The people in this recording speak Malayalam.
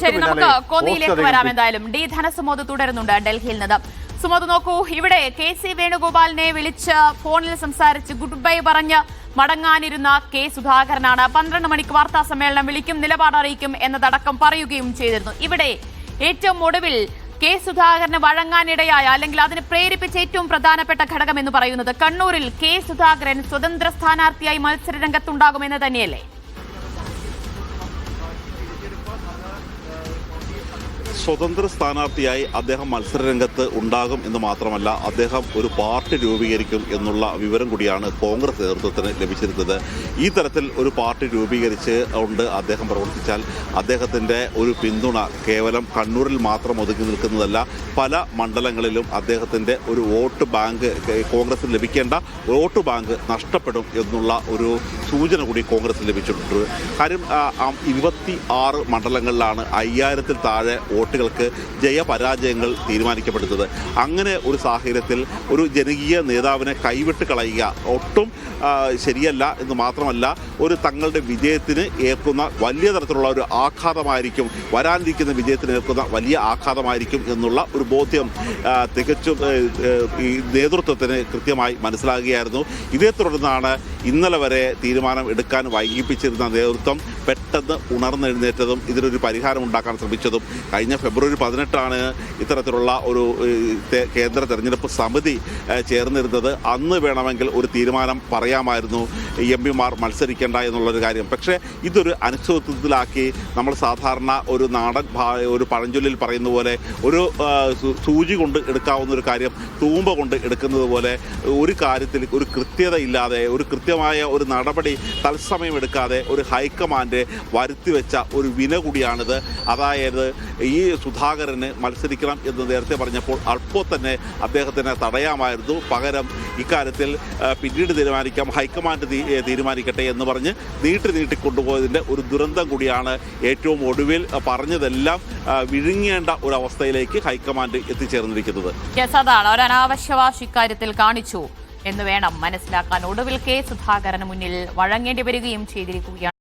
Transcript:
ശരി, നമുക്ക് കോന്നിയിലേക്ക് വരാം. എന്തായാലും ഡി ധനസുമോദ് തുടരുന്നുണ്ട് ഡൽഹിയിൽ നിന്ന്. സുമോദ്, നോക്കൂ, ഇവിടെ KC വേണുഗോപാലിനെ വിളിച്ച് ഫോണിൽ സംസാരിച്ച് ഗുഡ് ബൈ പറഞ്ഞ് മടങ്ങാനിരുന്ന കെ സുധാകരനാണ് 12 മണിക്ക് വാർത്താ സമ്മേളനം വിളിക്കും, നിലപാട് അറിയിക്കും എന്നതടക്കം പറയുകയും ചെയ്തിരുന്നു. ഇവിടെ ഏറ്റവും ഒടുവിൽ കെ സുധാകരന് വഴങ്ങാനിടയായ അല്ലെങ്കിൽ അതിന് പ്രേരിപ്പിച്ച ഏറ്റവും പ്രധാനപ്പെട്ട ഘടകം എന്ന് പറയുന്നത് കണ്ണൂരിൽ കെ സുധാകരൻ സ്വതന്ത്ര സ്ഥാനാർത്ഥിയായി മത്സര രംഗത്തുണ്ടാകുമെന്ന് തന്നെയല്ലേ? സ്വതന്ത്ര സ്ഥാനാർത്ഥിയായി അദ്ദേഹം മത്സരരംഗത്ത് ഉണ്ടാകും എന്ന് മാത്രമല്ല, അദ്ദേഹം ഒരു പാർട്ടി രൂപീകരിക്കും എന്നുള്ള വിവരം കൂടിയാണ് കോൺഗ്രസ് നേതൃത്വത്തിന് ലഭിച്ചിരുന്നത്. ഈ തരത്തിൽ ഒരു പാർട്ടി രൂപീകരിച്ച് കൊണ്ട് അദ്ദേഹം പ്രവർത്തിച്ചാൽ അദ്ദേഹത്തിൻ്റെ ഒരു പിന്തുണ കേവലം കണ്ണൂരിൽ മാത്രം ഒതുങ്ങി നിൽക്കുന്നതല്ല, പല മണ്ഡലങ്ങളിലും അദ്ദേഹത്തിൻ്റെ ഒരു വോട്ട് ബാങ്ക്, കോൺഗ്രസിന് ലഭിക്കേണ്ട വോട്ട് ബാങ്ക് നഷ്ടപ്പെടും എന്നുള്ള ഒരു സൂചന കൂടി കോൺഗ്രസിന് ലഭിച്ചിട്ടുണ്ട്. കാര്യം 26 മണ്ഡലങ്ങളിലാണ് 5000-ൽ താഴെ വോട്ടുകൾക്ക് ജയപരാജയങ്ങൾ തീരുമാനിക്കപ്പെടുന്നത്. അങ്ങനെ ഒരു സാഹചര്യത്തിൽ ഒരു ജനകീയ നേതാവിനെ കൈവിട്ട് കളയുക ഒട്ടും ശരിയല്ല എന്ന് മാത്രമല്ല, ഒരു തങ്ങളുടെ വിജയത്തിന് ഏൽക്കുന്ന വലിയ തരത്തിലുള്ള ഒരു ആഘാതമായിരിക്കും, വരാനിരിക്കുന്ന വിജയത്തിന് ഏൽക്കുന്ന വലിയ ആഘാതമായിരിക്കും എന്നുള്ള ഒരു ബോധ്യം തികച്ചും ഈ നേതൃത്വത്തിന് കൃത്യമായി മനസ്സിലാകുകയായിരുന്നു. ഇതേ തുടർന്നാണ് ഇന്നലെ വരെ തീരുമാനം എടുക്കാൻ വൈകിപ്പിച്ചിരുന്ന നേതൃത്വം പെട്ടെന്ന് ഉണർന്നെഴുന്നേറ്റതും ഇതിനൊരു പരിഹാരം ഉണ്ടാക്കാൻ ശ്രമിച്ചതും. കഴിഞ്ഞ ഫെബ്രുവരി 18 ഇത്തരത്തിലുള്ള ഒരു കേന്ദ്ര തെരഞ്ഞെടുപ്പ് സമിതി ചേർന്നിരുന്നത്. അന്ന് വേണമെങ്കിൽ ഒരു തീരുമാനം പറയാമായിരുന്നു, MP-മാർ മത്സരിക്കേണ്ട എന്നുള്ളൊരു കാര്യം. പക്ഷേ ഇതൊരു അനിശ്ചിതത്വത്തിലാക്കി നമ്മൾ സാധാരണ ഒരു നാടൻ ഒരു പഴഞ്ചൊല്ലിൽ പറയുന്ന പോലെ ഒരു സൂചി കൊണ്ട് എടുക്കാവുന്ന ഒരു കാര്യം തൂമ്പ കൊണ്ട് എടുക്കുന്നത് പോലെ ഒരു കാര്യത്തിൽ ഒരു കൃത്യത ഇല്ലാതെ, ഒരു കൃത്യമായ ഒരു നടപടി തത്സമയം എടുക്കാതെ ഒരു ഹൈക്കമാൻഡ് വരുത്തിവെച്ച ഒരു വിന കൂടിയാണിത്. അതായത് ഈ സുധാകരന് മത്സരിക്കണം എന്ന് നേരത്തെ പറഞ്ഞപ്പോൾ അപ്പോൾ തന്നെ അദ്ദേഹത്തിനെ തടയാമായിരുന്നു. പകരം ഇക്കാര്യത്തിൽ പിന്നീട് തീരുമാനിക്കാം, ഹൈക്കമാൻഡ് തീരുമാനിക്കട്ടെ എന്ന് പറഞ്ഞ് നീട്ടിക്കൊണ്ടുപോയതിൻ്റെ ഒരു ദുരന്തം കൂടിയാണ് ഏറ്റവും ഒടുവിൽ പറഞ്ഞതെല്ലാം വിഴുങ്ങേണ്ട ഒരു അവസ്ഥയിലേക്ക് ഹൈക്കമാൻഡ് എത്തിച്ചേർന്നിരിക്കുന്നത്. അതാണ് ഒരു അനാവശ്യവാശി ഇക്കാര്യത്തിൽ കാണിച്ചു എന്ന് വേണം മനസ്സിലാക്കാൻ. ഒടുവിൽ കെ സുധാകരന് മുന്നിൽ വഴങ്ങേണ്ടി വരികയും ചെയ്തിരിക്കുകയാണ്.